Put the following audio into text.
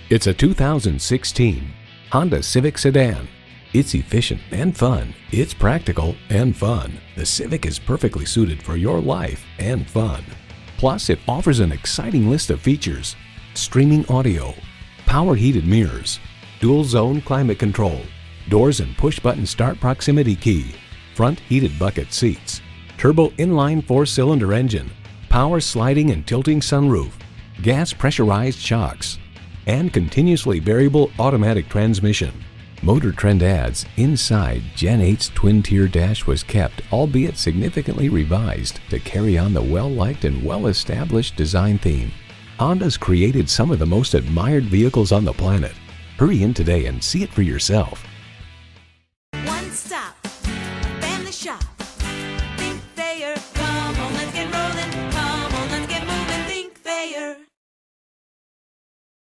It's a 2016 Honda Civic sedan. It's efficient and fun. It's practical and fun. The Civic is perfectly suited for your life and fun. Plus, it offers an exciting list of features: streaming audio, power heated mirrors, dual zone climate control, doors and push-button start proximity key, front heated bucket seats, turbo inline 4-cylinder engine, power sliding and tilting sunroof, gas pressurized shocks, and continuously variable automatic transmission. Motor Trend adds, inside, Gen 8's twin-tier dash was kept, albeit significantly revised, to carry on the well-liked and well-established design theme. Honda's created some of the most admired vehicles on the planet. Hurry in today and see it for yourself.